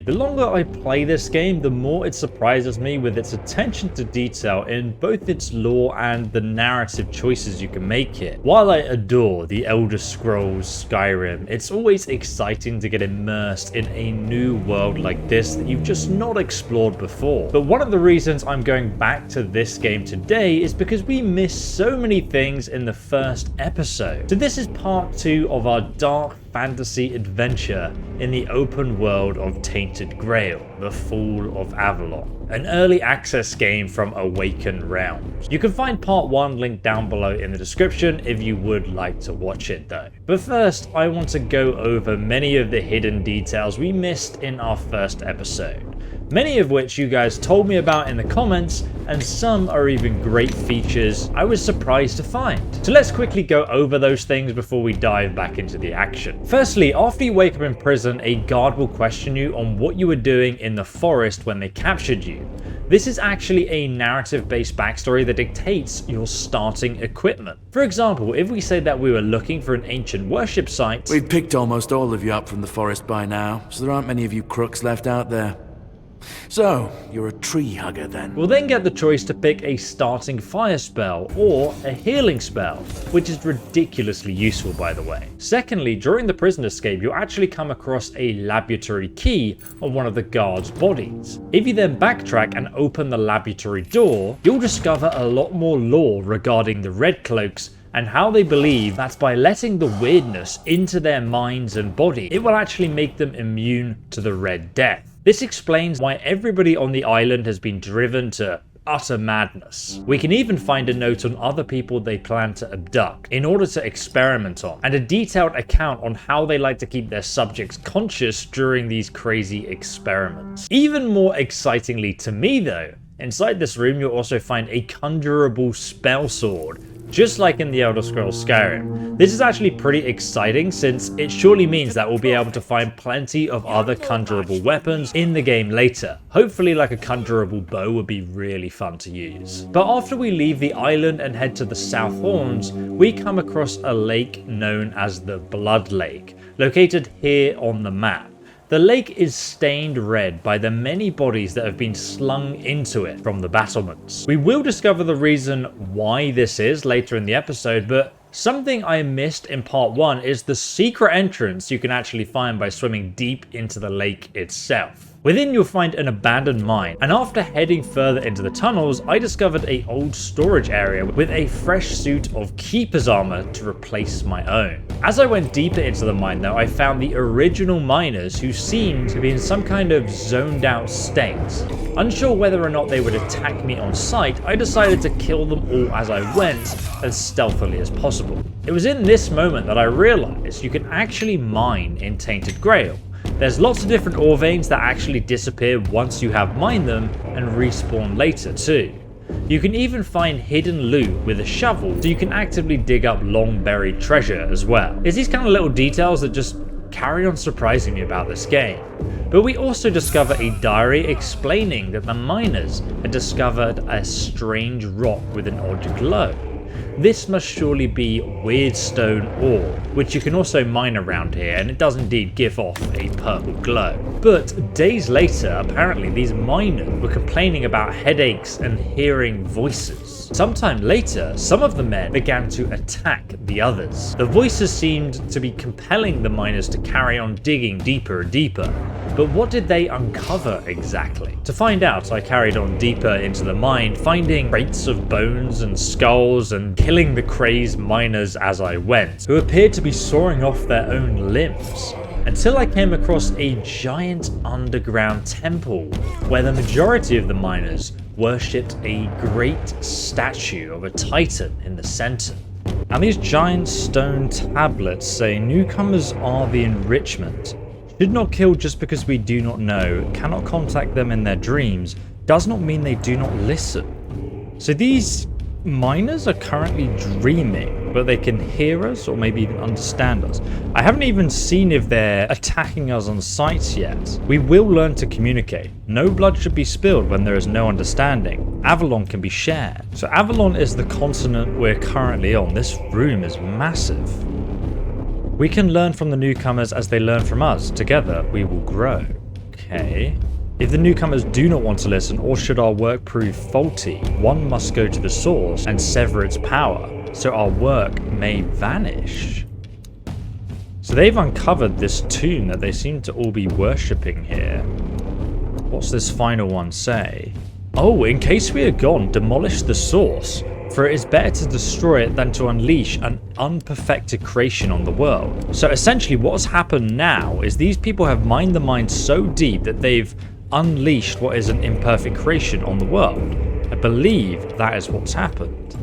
The longer I play this game, the more it surprises me with its attention to detail in both its lore and the narrative choices you can make here. While I adore the Elder Scrolls Skyrim, it's always exciting to get immersed in a new world like this that you've just not explored before. But one of the reasons I'm going back to this game today is because we missed so many things in the first episode. So this is part 2 of our dark fantasy adventure in the open world of Tainted Grail, the Fall of Avalon, an early access game from Awaken Realms. You can find part 1 linked down below in the description if you would like to watch it though. But first, I want to go over many of the hidden details we missed in our first episode. Many of which you guys told me about in the comments, and some are even great features I was surprised to find. So let's quickly go over those things before we dive back into the action. Firstly, after you wake up in prison, a guard will question you on what you were doing in the forest when they captured you. This is actually a narrative-based backstory that dictates your starting equipment. For example, if we say that we were looking for an ancient worship site... We've picked almost all of you up from the forest by now, so there aren't many of you crooks left out there. So, you're a tree hugger then? We'll then get the choice to pick a starting fire spell or a healing spell, which is ridiculously useful by the way. Secondly, during the prison escape, you'll actually come across a laboratory key on one of the guards' bodies. If you then backtrack and open the laboratory door, you'll discover a lot more lore regarding the Red Cloaks and how they believe that by letting the weirdness into their minds and body, it will actually make them immune to the Red Death. This explains why everybody on the island has been driven to utter madness. We can even find a note on other people they plan to abduct in order to experiment on, and a detailed account on how they like to keep their subjects conscious during these crazy experiments. Even more excitingly to me though, inside this room you'll also find a conjurable spell sword, just like in the Elder Scrolls Skyrim. This is actually pretty exciting since it surely means that we'll be able to find plenty of other conjurable weapons in the game later. Hopefully like a conjurable bow would be really fun to use. But after we leave the island and head to the South Horns, we come across a lake known as the Blood Lake, located here on the map. The lake is stained red by the many bodies that have been slung into it from the battlements. We will discover the reason why this is later in the episode, but something I missed in part 1 is the secret entrance you can actually find by swimming deep into the lake itself. Within you'll find an abandoned mine, and after heading further into the tunnels, I discovered an old storage area with a fresh suit of keeper's armor to replace my own. As I went deeper into the mine though, I found the original miners who seemed to be in some kind of zoned out state. Unsure whether or not they would attack me on sight, I decided to kill them all as I went, as stealthily as possible. It was in this moment that I realized you can actually mine in Tainted Grail. There's lots of different ore veins that actually disappear once you have mined them and respawn later too. You can even find hidden loot with a shovel, so you can actively dig up long buried treasure as well. It's these kind of little details that just carry on surprising me about this game. But we also discover a diary explaining that the miners had discovered a strange rock with an odd glow. This must surely be weird stone ore, which you can also mine around here, and it does indeed give off a purple glow. But days later, apparently these miners were complaining about headaches and hearing voices. Sometime later, some of the men began to attack the others. The voices seemed to be compelling the miners to carry on digging deeper and deeper. But what did they uncover exactly? To find out, I carried on deeper into the mine, finding crates of bones and skulls and killing the crazed miners as I went, who appeared to be sawing off their own limbs. Until I came across a giant underground temple where the majority of the miners worshipped a great statue of a titan in the center. And these giant stone tablets say newcomers are the enrichment. Should not kill just because we do not know, cannot contact them in their dreams, does not mean they do not listen. So these miners are currently dreaming, but they can hear us or maybe even understand us. I haven't even seen if they're attacking us on sight yet. We will learn to communicate. No blood should be spilled when there is no understanding. Avalon can be shared. So Avalon is the continent we're currently on. This room is massive. We can learn from the newcomers as they learn from us. Together, we will grow. Okay. If the newcomers do not want to listen, or should our work prove faulty, one must go to the source and sever its power, so our work may vanish. So they've uncovered this tomb that they seem to all be worshipping here. What's this final one say? Oh, in case we are gone, demolish the source, for it is better to destroy it than to unleash an unperfected creation on the world. So essentially what's happened now is these people have mined the mine so deep that they've unleashed what is an imperfect creation on the world. I believe that is what's happened.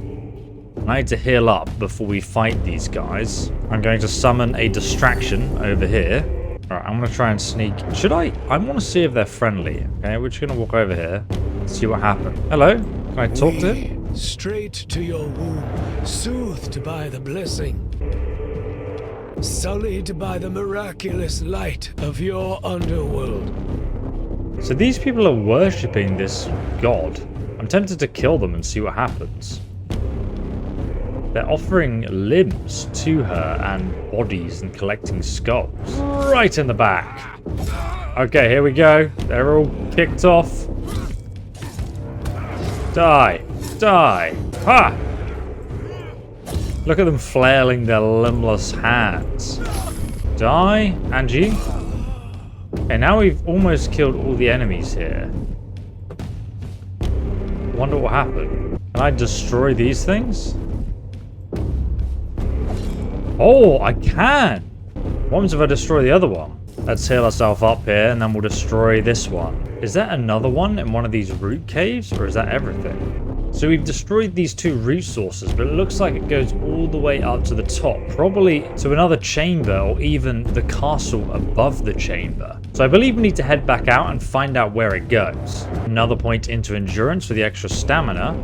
I need to heal up before we fight these guys. I'm going to summon a distraction over here. Alright, I'm going to try and sneak. Should I? I want to see if they're friendly. Okay, we're just going to walk over here. See what happens. Hello? Can I talk to him? Straight to your womb, soothed by the blessing, sullied by the miraculous light of your underworld. So these people are worshipping this god. I'm tempted to kill them and see what happens. They're offering limbs to her and bodies and collecting skulls. Right in the back. Okay, here we go. They're all kicked off. Die. Die. Ha! Look at them flailing their limbless hands. Die, Angie. Okay, now we've almost killed all the enemies here. Wonder what happened. Can I destroy these things? Oh, I can! What happens if I destroy the other one? Let's heal ourselves up here, and then we'll destroy this one. Is that another one in one of these root caves, or is that everything? So we've destroyed these two root sources, but it looks like it goes all the way up to the top, probably to another chamber, or even the castle above the chamber. So I believe we need to head back out and find out where it goes. Another point into endurance for the extra stamina.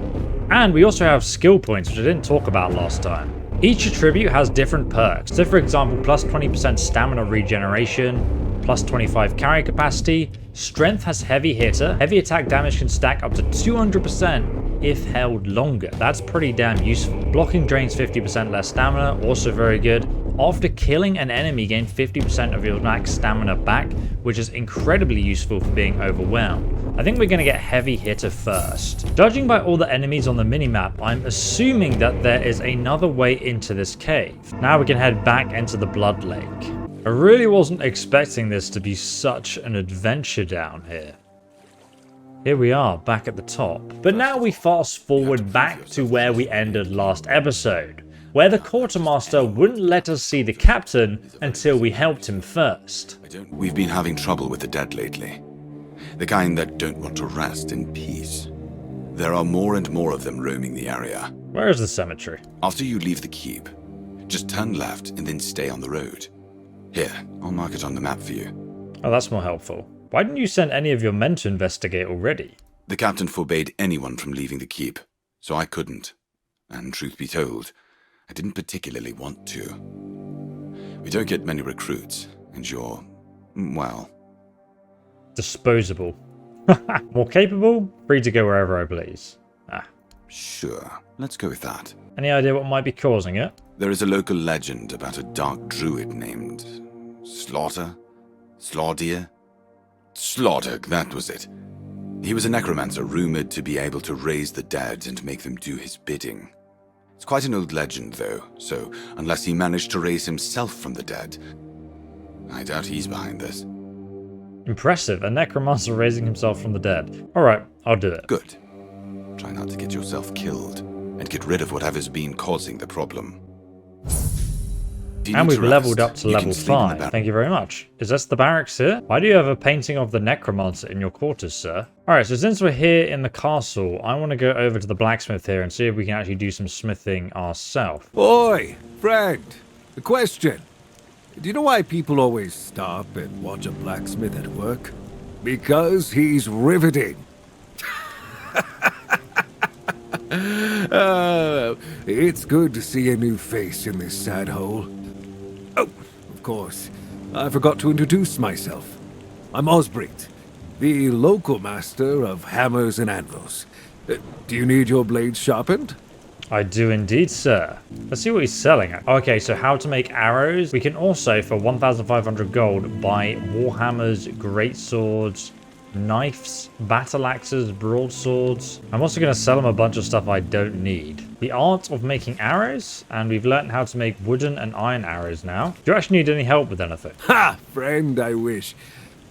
And we also have skill points, which I didn't talk about last time. Each attribute has different perks. So for example, plus 20% stamina regeneration, plus 25 carry capacity. Strength has heavy hitter. Heavy attack damage can stack up to 200% if held longer. That's pretty damn useful. Blocking drains 50% less stamina, also very good. After killing an enemy, gain 50% of your max stamina back, which is incredibly useful for being overwhelmed. I think we're going to get heavy hitter first. Judging by all the enemies on the minimap, I'm assuming that there is another way into this cave. Now we can head back into the Blood Lake. I really wasn't expecting this to be such an adventure down here. Here we are, back at the top. But now we fast forward back to where we ended last episode, where the Quartermaster wouldn't let us see the captain until we helped him first. We've been having trouble with the dead lately. The kind that don't want to rest in peace. There are more and more of them roaming the area. Where is the cemetery? After you leave the keep, just turn left and then stay on the road. Here, I'll mark it on the map for you. Oh, that's more helpful. Why didn't you send any of your men to investigate already? The captain forbade anyone from leaving the keep, so I couldn't. And truth be told, I didn't particularly want to. We don't get many recruits, and you're, well... disposable. More capable? Free to go wherever I please. Ah. Sure, let's go with that. Any idea what might be causing it? There is a local legend about a dark druid named... Slaughter? Slaughter, that was it. He was a necromancer rumored to be able to raise the dead and make them do his bidding. It's quite an old legend, though, so unless he managed to raise himself from the dead, I doubt he's behind this. Impressive, a necromancer raising himself from the dead. Alright, I'll do it. Good. Try not to get yourself killed, and get rid of whatever's been causing the problem. And we've leveled up to level 5. Thank you very much. Is this the barracks here? Why do you have a painting of the necromancer in your quarters, sir? Alright, so since we're here in the castle, I want to go over to the blacksmith here and see if we can actually do some smithing ourselves. Oi, friend. A question. Do you know why people always stop and watch a blacksmith at work? Because he's riveting. It's good to see a new face in this sad hole. Oh, of course, I forgot to introduce myself. I'm Osbreed, the local master of hammers and anvils. Do you need your blades sharpened? I do indeed, sir. Let's see what he's selling at. Okay, so how to make arrows. We can also, for 1,500 gold, buy warhammers, greatswords, knives, battle axes, broadswords. I'm also going to sell him a bunch of stuff I don't need. The art of making arrows, and we've learned how to make wooden and iron arrows now. Do you actually need any help with anything? Ha! Friend, I wish.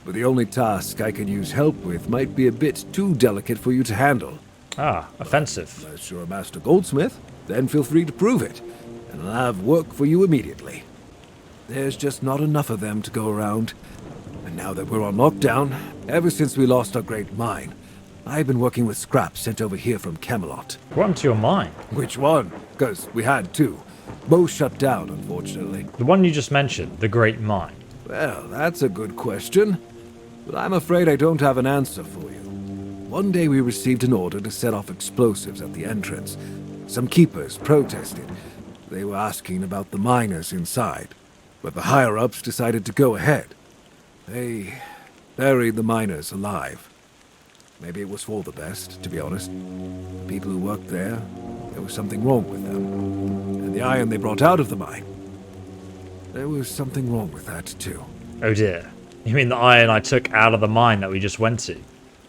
But the only task I can use help with might be a bit too delicate for you to handle. Ah, offensive. Unless you're a master goldsmith, then feel free to prove it, and I'll have work for you immediately. There's just not enough of them to go around. And now that we're on lockdown, ever since we lost our great mine, I've been working with scrap sent over here from Camelot. What happened to your mine? Which one? Because we had two. Both shut down, unfortunately. The one you just mentioned, the Great Mine. Well, that's a good question. But I'm afraid I don't have an answer for you. One day we received an order to set off explosives at the entrance. Some keepers protested. They were asking about the miners inside. But the higher-ups decided to go ahead. They buried the miners alive. Maybe it was for the best, to be honest. The people who worked there was something wrong with them. And the iron they brought out of the mine, there was something wrong with that too. Oh dear. You mean the iron I took out of the mine that we just went to?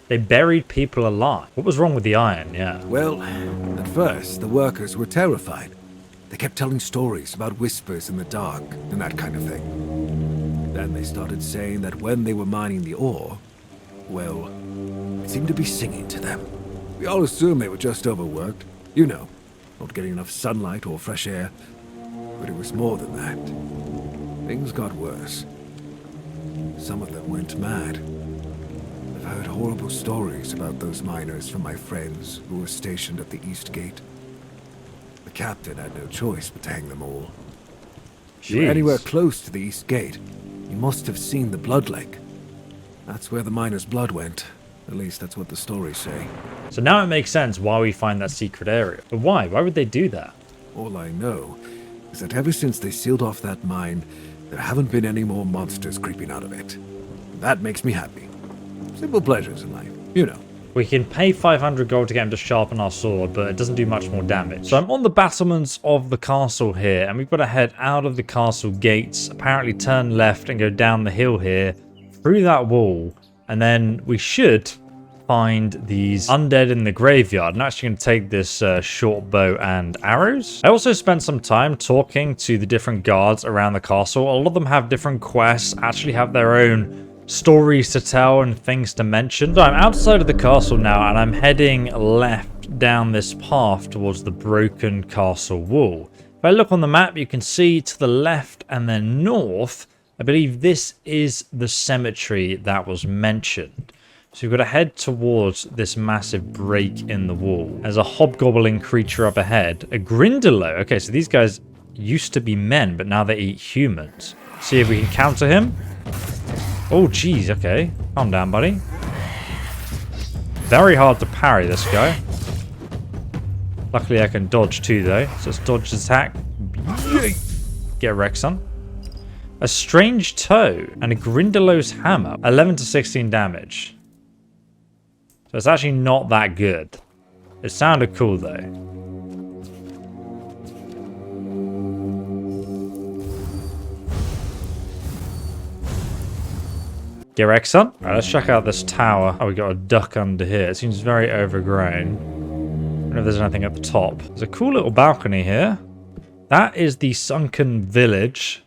They buried people alive. What was wrong with the iron? Yeah. Well, at first, the workers were terrified. They kept telling stories about whispers in the dark and that kind of thing. Then they started saying that when they were mining the ore, well, it seemed to be singing to them. We all assumed they were just overworked. You know, not getting enough sunlight or fresh air. But it was more than that. Things got worse. Some of them went mad. I've heard horrible stories about those miners from my friends who were stationed at the East Gate. The captain had no choice but to hang them all. If you were anywhere close to the East Gate, you must have seen the Blood Lake. That's where the miners' blood went. At least that's what the stories say. So now it makes sense why we find that secret area. But why? Why would they do that? All I know is that ever since they sealed off that mine, there haven't been any more monsters creeping out of it. That makes me happy. Simple pleasures in life, you know. We can pay 500 gold to get him to sharpen our sword, but it doesn't do much more damage. So I'm on the battlements of the castle here, and we've got to head out of the castle gates, apparently turn left and go down the hill here, through that wall, and then we should find these undead in the graveyard. I'm actually going to take this short bow and arrows. I also spent some time talking to the different guards around the castle. A lot of them have different quests, actually have their own stories to tell and things to mention. So I'm outside of the castle now, and I'm heading left down this path towards the broken castle wall. If I look on the map, you can see to the left and then north, I believe this is the cemetery that was mentioned. So we've got to head towards this massive break in the wall. There's a hobgoblin creature up ahead. A Grindalo. Okay, so these guys used to be men, but now they eat humans. See if we can counter him. Oh, geez. Okay. Calm down, buddy. Very hard to parry this guy. Luckily, I can dodge too, though. So let's dodge his attack. Get wrecked, son. A strange toe and a Grindalo's hammer. 11 to 16 damage. So it's actually not that good. It sounded cool though. Get wrecked, son. Alright, let's check out this tower. Oh, we got a duck under here. It seems very overgrown. I don't know if there's anything at the top. There's a cool little balcony here. That is the sunken village.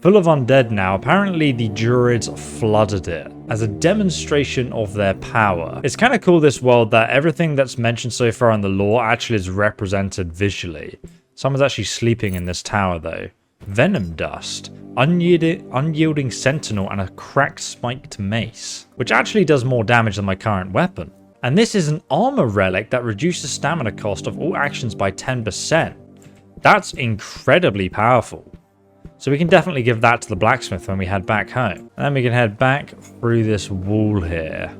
Full of undead now. Apparently the Druids flooded it as a demonstration of their power. It's kind of cool, this world, that everything that's mentioned so far in the lore actually is represented visually. Someone's actually sleeping in this tower though. Venom dust, unyielding sentinel, and a cracked spiked mace, which actually does more damage than my current weapon. And this is an armor relic that reduces stamina cost of all actions by 10%. That's incredibly powerful. So we can definitely give that to the blacksmith when we head back home. And then we can head back through this wall here.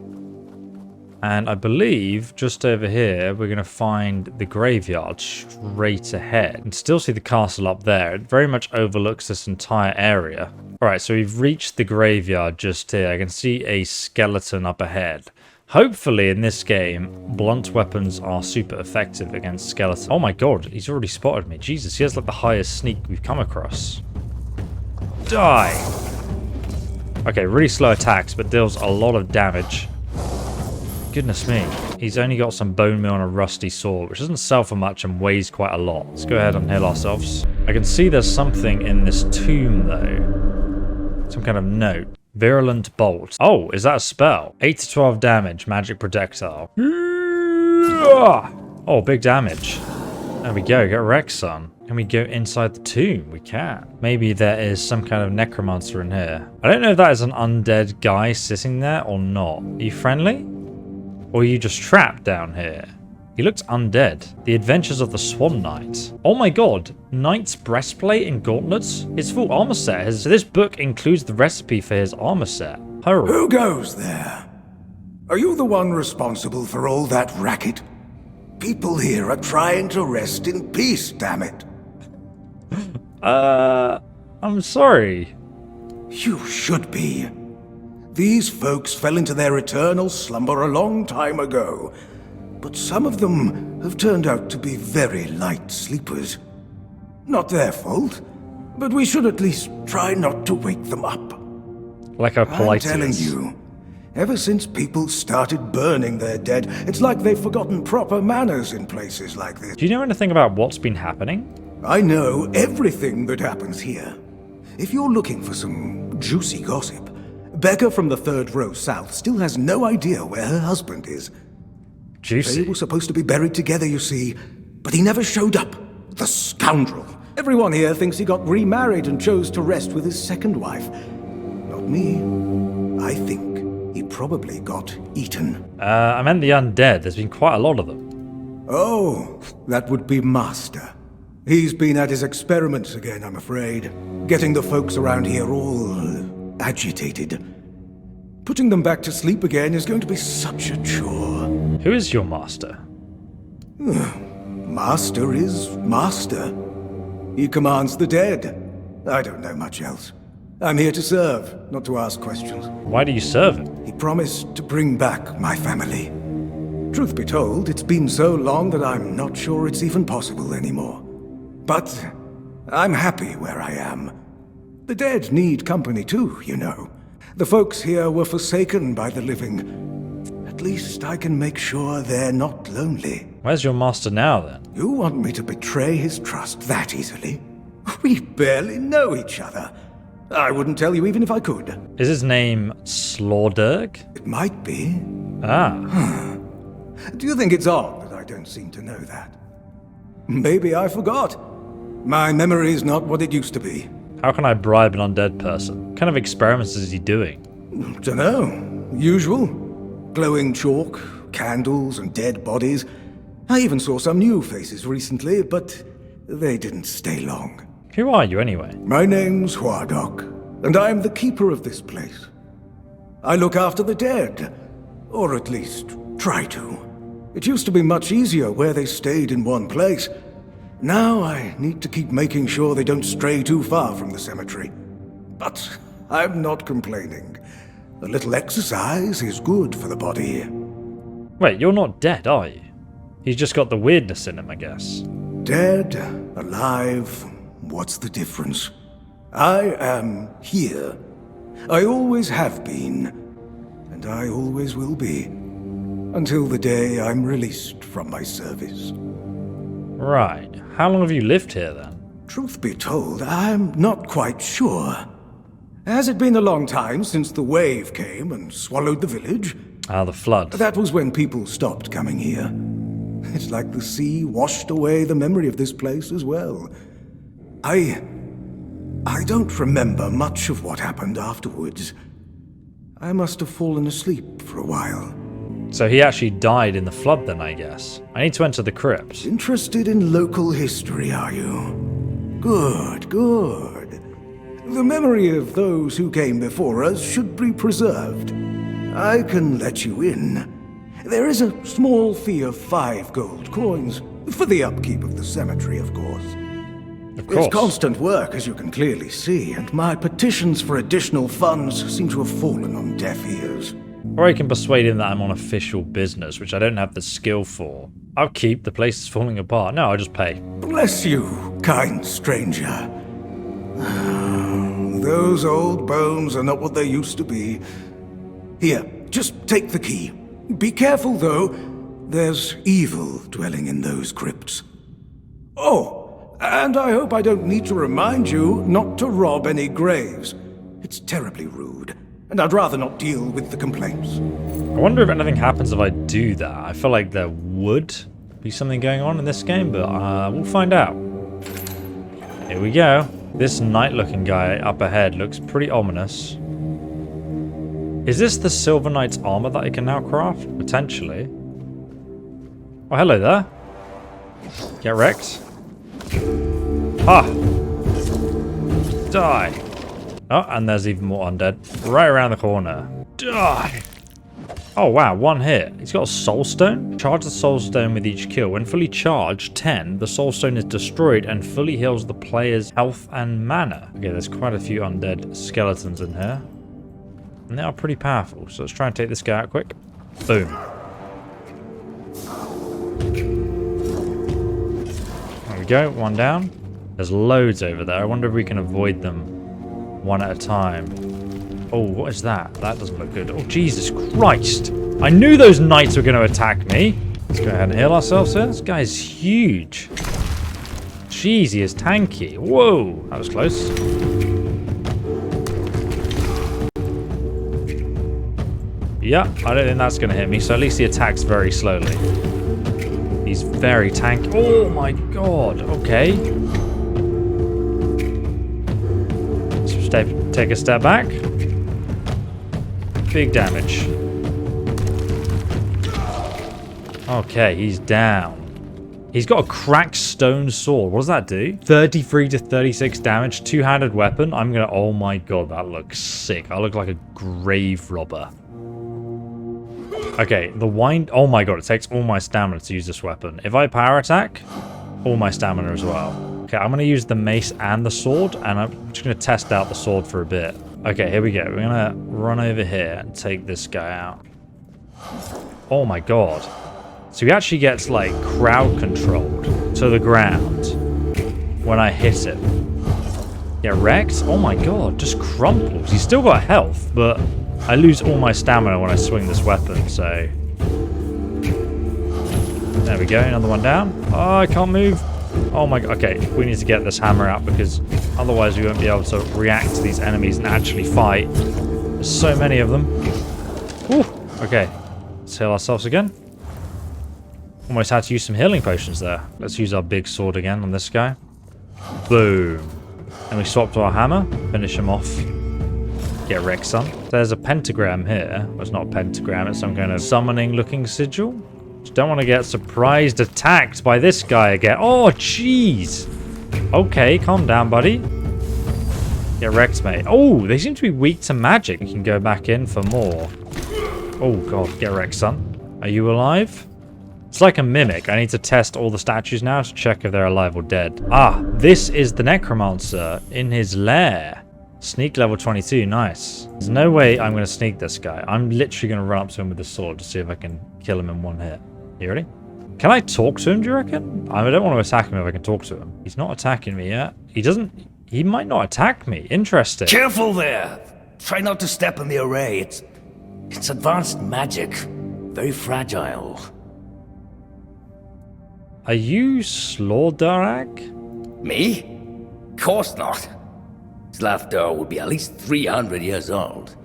And I believe just over here, we're going to find the graveyard straight ahead. And still see the castle up there. It very much overlooks this entire area. All right, so we've reached the graveyard just here. I can see a skeleton up ahead. Hopefully in this game, blunt weapons are super effective against skeletons. Oh my god, he's already spotted me. Jesus, he has like the highest sneak we've come across. Die! Okay, really slow attacks, but deals a lot of damage. Goodness me. He's only got some bone meal and a rusty sword, which doesn't sell for much and weighs quite a lot. Let's go ahead and heal ourselves. I can see there's something in this tomb, though. Some kind of note. Virulent Bolt. Oh, is that a spell? 8 to 12 damage, magic projectile. Oh, big damage. There we go, get wrecked, son. Can we go inside the tomb? We can. Maybe there is some kind of necromancer in here. I don't know if that is an undead guy sitting there or not. Are you friendly? Or are you just trapped down here? He looks undead. The Adventures of the Swan Knight. Oh my god. Knight's breastplate and gauntlets? His full armor set. So this book includes the recipe for his armor set. Hurry. Who goes there? Are you the one responsible for all that racket? People here are trying to rest in peace, damn it. I'm sorry. You should be. These folks fell into their eternal slumber a long time ago. But some of them have turned out to be very light sleepers. Not their fault, but we should at least try not to wake them up. Like how polite he I'm telling is. you, ever since people started burning their dead, it's like they've forgotten proper manners in places like this. Do you know anything about what's been happening? I know everything that happens here. If you're looking for some juicy gossip, Becca from the third row south still has no idea where her husband is. They Juicy. were supposed to be buried together, you see, but he never showed up. The scoundrel. Everyone here thinks he got remarried and chose to rest with his second wife. Not me. I think he probably got eaten. I meant the undead. There's been quite a lot of them. Oh, that would be Master. He's been at his experiments again, I'm afraid. Getting the folks around here all agitated. Putting them back to sleep again is going to be such a chore. Who is your master? Master is Master. He commands the dead. I don't know much else. I'm here to serve, not to ask questions. Why do you serve him? He promised to bring back my family. Truth be told, it's been so long that I'm not sure it's even possible anymore. But I'm happy where I am. The dead need company too, you know. The folks here were forsaken by the living. At least I can make sure they're not lonely. Where's your master now, then? You want me to betray his trust that easily? We barely know each other. I wouldn't tell you even if I could. Is his name Slorderg? It might be. Ah. Do you think it's odd that I don't seem to know that? Maybe I forgot. My memory's not what it used to be. How can I bribe an undead person? What kind of experiments is he doing? Dunno. Usual. Glowing chalk, candles, and dead bodies. I even saw some new faces recently, but they didn't stay long. Who are you, anyway? My name's Huardok, and I'm the keeper of this place. I look after the dead, or at least try to. It used to be much easier where they stayed in one place. Now I need to keep making sure they don't stray too far from the cemetery. But I'm not complaining. A little exercise is good for the body. Wait, you're not dead, are you? He's just got the weirdness in him, I guess. Dead, alive, what's the difference? I am here. I always have been, and I always will be, until the day I'm released from my service. Right. How long have you lived here, then? Truth be told, I'm not quite sure. Has it been a long time since the wave came and swallowed the village? Ah, the flood. That was when people stopped coming here. It's like the sea washed away the memory of this place as well. I don't remember much of what happened afterwards. I must have fallen asleep for a while. So he actually died in the flood then, I guess. I need to enter the crypt. Interested in local history, are you? Good, good. The memory of those who came before us should be preserved. I can let you in. There is a small fee of 5 gold coins, for the upkeep of the cemetery, of course. Of course. It's constant work, as you can clearly see, and my petitions for additional funds seem to have fallen on deaf ears. Or I can persuade him that I'm on official business, which I don't have the skill for. I'll keep, the place is falling apart. No, I'll just pay. Bless you, kind stranger. Those old bones are not what they used to be. Here, just take the key. Be careful, though. There's evil dwelling in those crypts. Oh, and I hope I don't need to remind you not to rob any graves. It's terribly rude, and I'd rather not deal with the complaints. I wonder if anything happens if I do that. I feel like there would be something going on in this game, but we'll find out. Here we go. This knight-looking guy up ahead looks pretty ominous. Is this the Silver Knight's armor that I can now craft? Potentially. Oh, hello there. Get wrecked. Ah! Die! Oh, and there's even more undead. Right around the corner. Die! Oh wow, one hit. He's got a soul stone. Charge the soul stone with each kill. When fully charged, 10, the soul stone is destroyed and fully heals the player's health and mana. Okay, there's quite a few undead skeletons in here. And they are pretty powerful, so let's try and take this guy out quick. Boom. There we go, one down. There's loads over there. I wonder if we can avoid them one at a time. Oh, what is that? That doesn't look good. Oh, Jesus Christ. I knew those knights were going to attack me. Let's go ahead and heal ourselves here. This guy's huge. Jeez, he is tanky. Whoa, that was close. Yeah, I don't think that's going to hit me, so at least he attacks very slowly. He's very tanky. Oh my god, okay. Let's take a step back. Big damage. Okay, he's down. He's got a cracked stone sword. What does that do? 33 to 36 damage, two-handed weapon. I'm gonna, oh my god, that looks sick. I look like a grave robber. Okay, the wind, oh my god, it takes all my stamina to use this weapon. If I power attack, all my stamina as well. Okay, I'm gonna use the mace and the sword, and I'm just gonna test out the sword for a bit. Okay, here we go. We're gonna run over here and take this guy out. Oh my god. So he actually gets, like, crowd controlled to the ground when I hit him. Get wrecked? Oh my god, just crumples. He's still got health, but I lose all my stamina when I swing this weapon, so... There we go, another one down. Oh, I can't move. Oh my god, okay, we need to get this hammer out because otherwise we won't be able to react to these enemies and actually fight. There's so many of them. Whew. Okay, let's heal ourselves again. Almost had to use some healing potions there. Let's use our big sword again on this guy. Boom. And we swap to our hammer, finish him off. Get wrecked, son. There's a pentagram here. Well, it's not a pentagram, it's some kind of summoning looking sigil. Just don't want to get surprised attacked by this guy again. Oh, jeez. Okay, calm down, buddy. Get wrecked, mate. Oh, they seem to be weak to magic. We can go back in for more. Oh, God. Get wrecked, son. Are you alive? It's like a mimic. I need to test all the statues now to check if they're alive or dead. Ah, this is the necromancer in his lair. Sneak level 22. Nice. There's no way I'm going to sneak this guy. I'm literally going to run up to him with the sword to see if I can kill him in one hit. You ready? Can I talk to him, do you reckon? I don't want to attack him if I can talk to him. He's not attacking me yet. He might not attack me. Interesting. Careful there! Try not to step in the array. It's advanced magic. Very fragile. Are you Slordarak? Me? Course not. Slafdar would be at least 300 years old.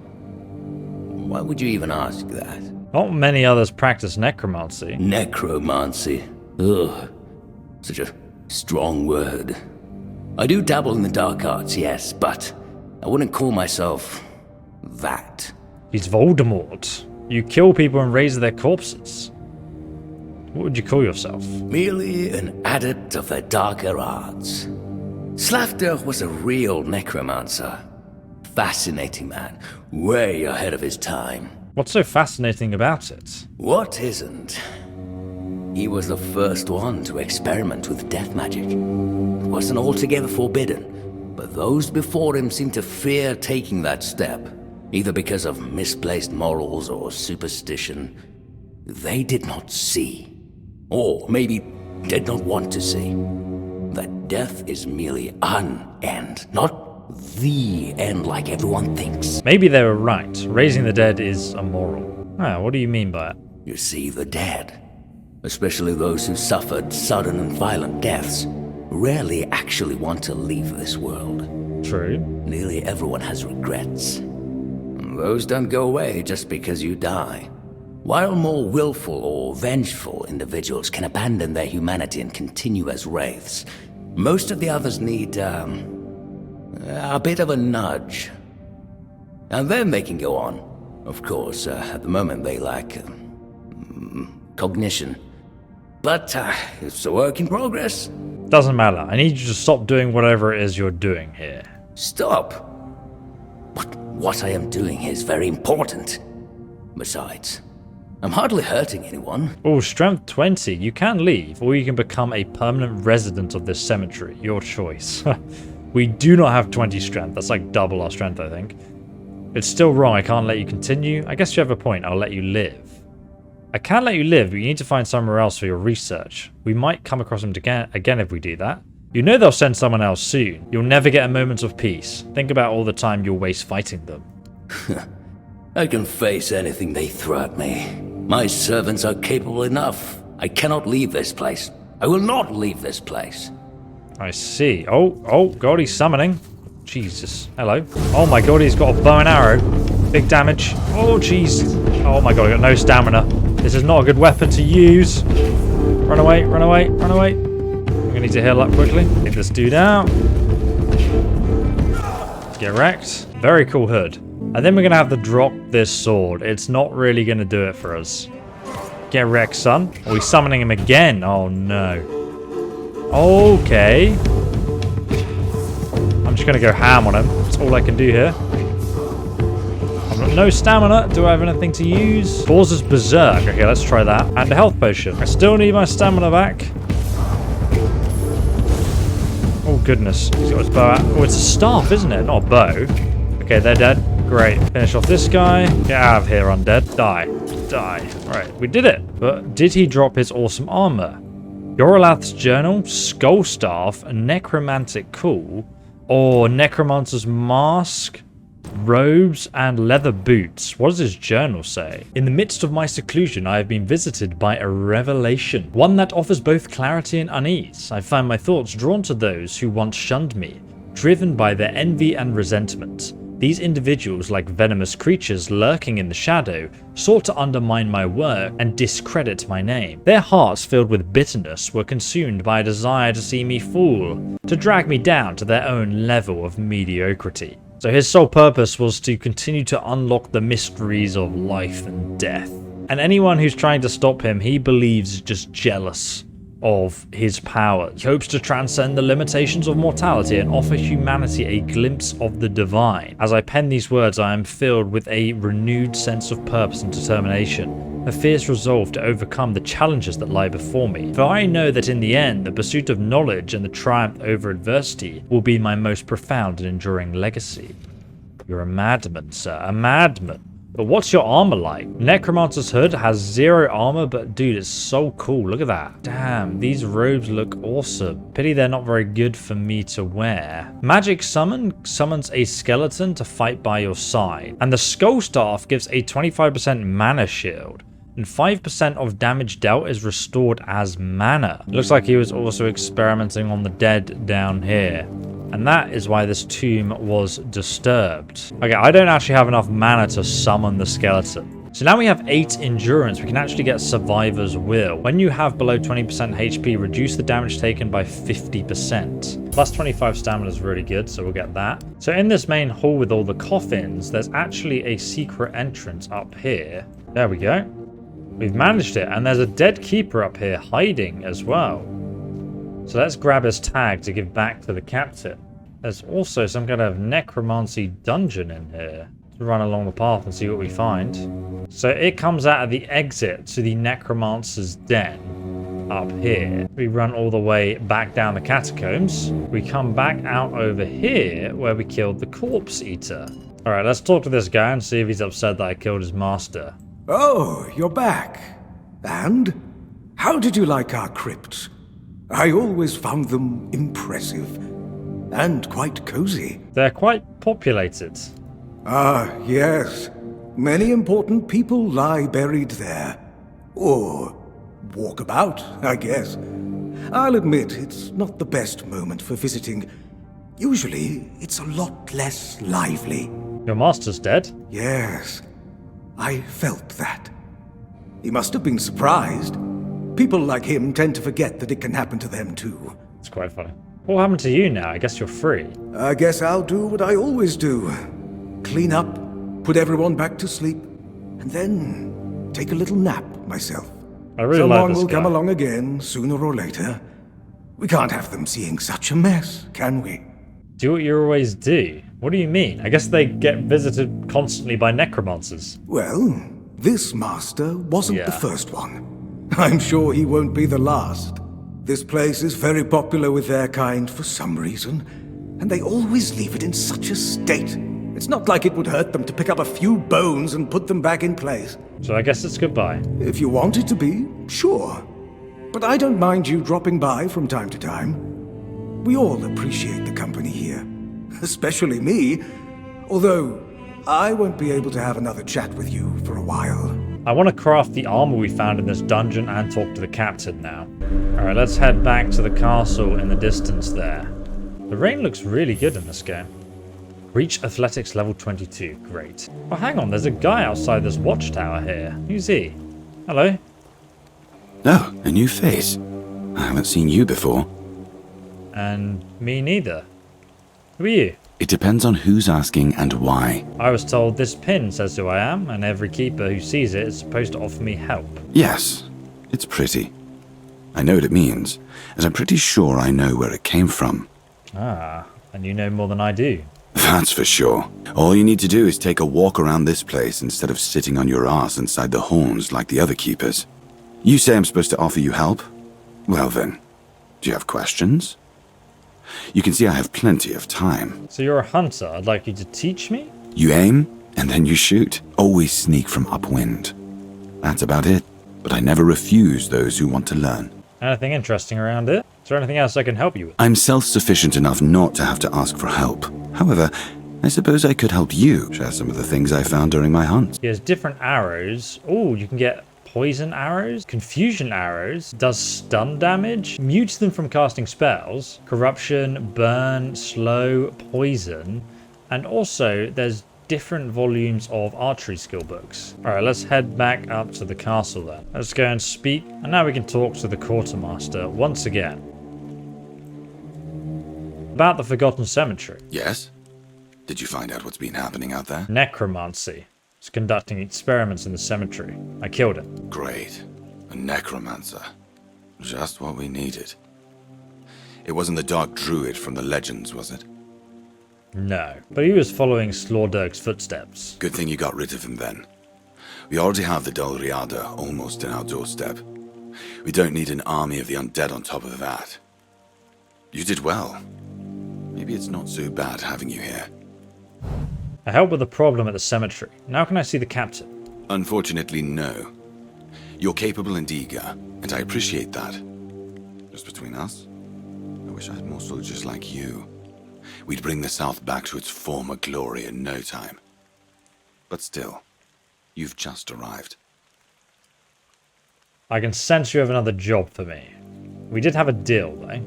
Why would you even ask that? Not many others practice necromancy. Necromancy. Ugh. Such a strong word. I do dabble in the dark arts, yes, but I wouldn't call myself that. He's Voldemort. You kill people and raise their corpses. What would you call yourself? Merely an adept of the darker arts. Slafdar was a real necromancer. Fascinating man, way ahead of his time. What's so fascinating about it? What isn't? He was the first one to experiment with death magic. It wasn't altogether forbidden, but those before him seemed to fear taking that step. either because of misplaced morals or superstition, they did not see, or maybe did not want to see, that death is merely an end, not the end like everyone thinks. Maybe they were right. Raising the dead is immoral. Ah, what do you mean by it? You see, the dead, especially those who suffered sudden and violent deaths, rarely actually want to leave this world. True. Nearly everyone has regrets. Those don't go away just because you die. While more willful or vengeful individuals can abandon their humanity and continue as wraiths, most of the others need, a bit of a nudge. And then they can go on. Of course, at the moment they lack cognition. But it's a work in progress. Doesn't matter. I need you to stop doing whatever it is you're doing here. Stop. But what I am doing here is very important. Besides, I'm hardly hurting anyone. Oh, strength 20. You can leave, or you can become a permanent resident of this cemetery. Your choice. We do not have 20 strength. That's like double our strength, I think. It's still wrong. I can't let you continue. I guess you have a point. I'll let you live. I can let you live, but you need to find somewhere else for your research. We might come across them again if we do that. You know they'll send someone else soon. You'll never get a moment of peace. Think about all the time you'll waste fighting them. I can face anything they throw at me. My servants are capable enough. I cannot leave this place. I will not leave this place. I see. Oh god, he's summoning. Jesus. Hello. Oh my god, he's got a bow and arrow. Big damage. Oh jeez. Oh my god, I got no stamina. This is not a good weapon to use. Run away, run away, run away. I'm gonna need to heal up quickly. Take this dude out. Get wrecked. Very cool hood. And then we're gonna have to drop this sword. It's not really gonna do it for us. Get wrecked, son. Are we summoning him again? Oh no. Okay. I'm just gonna go ham on him. That's all I can do here. I've got no stamina. Do I have anything to use? Causes berserk. Okay, let's try that. And a health potion. I still need my stamina back. Oh goodness. He's got his bow out. Oh, it's a staff, isn't it? Not a bow. Okay, they're dead. Great. Finish off this guy. Get out of here, undead. Die. Die. Right, we did it. But did he drop his awesome armor? Yorolath's journal, skull staff, necromantic cool, or necromancer's mask, robes, and leather boots. What does his journal say? In the midst of my seclusion, I have been visited by a revelation, one that offers both clarity and unease. I find my thoughts drawn to those who once shunned me, driven by their envy and resentment. These individuals, like venomous creatures lurking in the shadow, sought to undermine my work and discredit my name. Their hearts, filled with bitterness, were consumed by a desire to see me fall, to drag me down to their own level of mediocrity. So his sole purpose was to continue to unlock the mysteries of life and death. And anyone who's trying to stop him, he believes is just jealous of his power. He hopes to transcend the limitations of mortality and offer humanity a glimpse of the divine. As I pen these words, I am filled with a renewed sense of purpose and determination, a fierce resolve to overcome the challenges that lie before me. For I know that in the end, the pursuit of knowledge and the triumph over adversity will be my most profound and enduring legacy. You're a madman, sir, a madman. But what's your armor like? Necromancer's hood has 0 armor, but dude, it's so cool. Look at that. Damn, these robes look awesome. Pity they're not very good for me to wear. Magic Summon summons a skeleton to fight by your side. And the Skull Staff gives a 25% mana shield. And 5% of damage dealt is restored as mana. Looks like he was also experimenting on the dead down here. And that is why this tomb was disturbed. Okay, I don't actually have enough mana to summon the skeleton. So now we have 8 endurance. We can actually get Survivor's Will. When you have below 20% HP, reduce the damage taken by 50%. Plus 25 stamina is really good, so we'll get that. So in this main hall with all the coffins, there's actually a secret entrance up here. There we go. We've managed it, and there's a dead keeper up here hiding as well. So let's grab his tag to give back to the captain. There's also some kind of necromancy dungeon in here. Let's run along the path and see what we find. So it comes out of the exit to the necromancer's den up here. We run all the way back down the catacombs. We come back out over here where we killed the corpse eater. Alright, let's talk to this guy and see if he's upset that I killed his master. Oh, you're back. And? How did you like our crypts? I always found them impressive. And quite cozy. They're quite populated. Ah, yes. Many important people lie buried there. Or walk about, I guess. I'll admit, it's not the best moment for visiting. Usually, it's a lot less lively. Your master's dead? Yes, I felt that. He must have been surprised. People like him tend to forget that it can happen to them too. It's quite funny. What happened to you now? I guess you're free. I guess I'll do what I always do. Clean up, put everyone back to sleep, and then take a little nap myself. I really like Someone this will guy. come along again, sooner or later. We can't have them seeing such a mess, can we? Do what you always do. What do you mean? I guess they get visited constantly by necromancers. Well, this master wasn't Yeah. the first one. I'm sure he won't be the last. This place is very popular with their kind for some reason, and they always leave it in such a state. It's not like it would hurt them to pick up a few bones and put them back in place. So I guess it's goodbye. If you want it to be, sure. But I don't mind you dropping by from time to time. We all appreciate the company here. Especially me. Although, I won't be able to have another chat with you for a while. I want to craft the armor we found in this dungeon and talk to the captain now. Alright, let's head back to the castle in the distance there. The rain looks really good in this game. Reach athletics level 22. Great. Oh, hang on. There's a guy outside this watchtower here. Who's he? Hello? Oh, a new face. I haven't seen you before. And me neither. Who are you? It depends on who's asking and why. I was told this pin says who I am, and every keeper who sees it is supposed to offer me help. Yes, it's pretty. I know what it means, and I'm pretty sure I know where it came from. Ah, and you know more than I do. That's for sure. All you need to do is take a walk around this place instead of sitting on your ass inside the horns like the other keepers. You say I'm supposed to offer you help? Well then, do you have questions? You can see I have plenty of time. So you're a hunter. I'd like you to teach me? You aim, and then you shoot. Always sneak from upwind. That's about it. But I never refuse those who want to learn. Anything interesting around it? Is there anything else I can help you with? I'm self-sufficient enough not to have to ask for help. However, I suppose I could help you share some of the things I found during my hunt. He has different arrows. Oh, you can get poison arrows, confusion arrows, does stun damage, mutes them from casting spells, corruption, burn, slow, poison, and also there's different volumes of archery skill books. Alright, let's head back up to the castle then. Let's go and speak, and now we can talk to the Quartermaster once again. About the Forgotten Cemetery. Yes? Did you find out what's been happening out there? Necromancy. He's conducting experiments in the cemetery. I killed him. Great. A necromancer. Just what we needed. It wasn't the dark druid from the legends, was it? No, but he was following Slordurg's footsteps. Good thing you got rid of him then. We already have the Dulriada almost in our doorstep. We don't need an army of the undead on top of that. You did well. Maybe it's not so bad having you here. I helped with the problem at the cemetery. Now can I see the captain? Unfortunately, no. You're capable and eager, and I appreciate that. Just between us, I wish I had more soldiers like you. We'd bring the South back to its former glory in no time. But still, you've just arrived. I can sense you have another job for me. We did have a deal, though.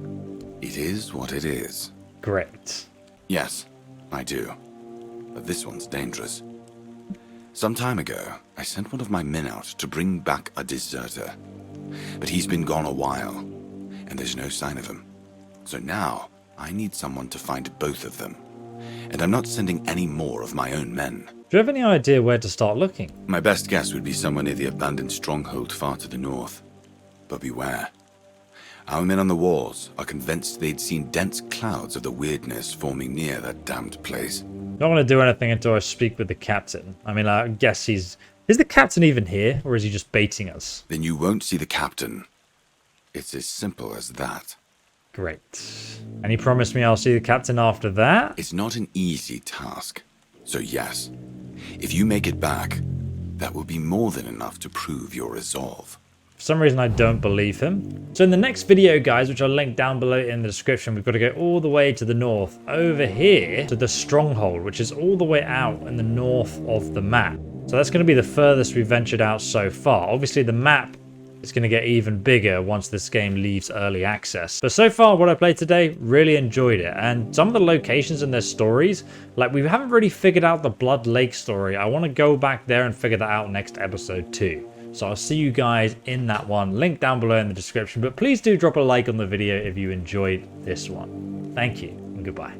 It is what it is. Great. Yes, I do. But this one's dangerous. Some time ago, I sent one of my men out to bring back a deserter. But he's been gone a while, and there's no sign of him. So now, I need someone to find both of them. And I'm not sending any more of my own men. Do you have any idea where to start looking? My best guess would be somewhere near the abandoned stronghold far to the north. But beware. Our men on the walls are convinced they'd seen dense clouds of the weirdness forming near that damned place. Not going to do anything until I speak with the captain. I mean, I guess he's... Is the captain even here, or is he just baiting us? Then you won't see the captain. It's as simple as that. Great. And he promised me I'll see the captain after that? It's not an easy task. So yes, if you make it back, that will be more than enough to prove your resolve. For some reason, I don't believe him. So in the next video, guys, which I'll link down below in the description, we've got to go all the way to the north, over here to the stronghold, which is all the way out in the north of the map. So that's going to be the furthest we've ventured out so far. Obviously, the map is going to get even bigger once this game leaves early access. But so far, what I played today, really enjoyed it. And some of the locations and their stories, like we haven't really figured out the Blood Lake story. I want to go back there and figure that out next episode too. So I'll see you guys in that one. Link down below in the description. But please do drop a like on the video if you enjoyed this one. Thank you and goodbye.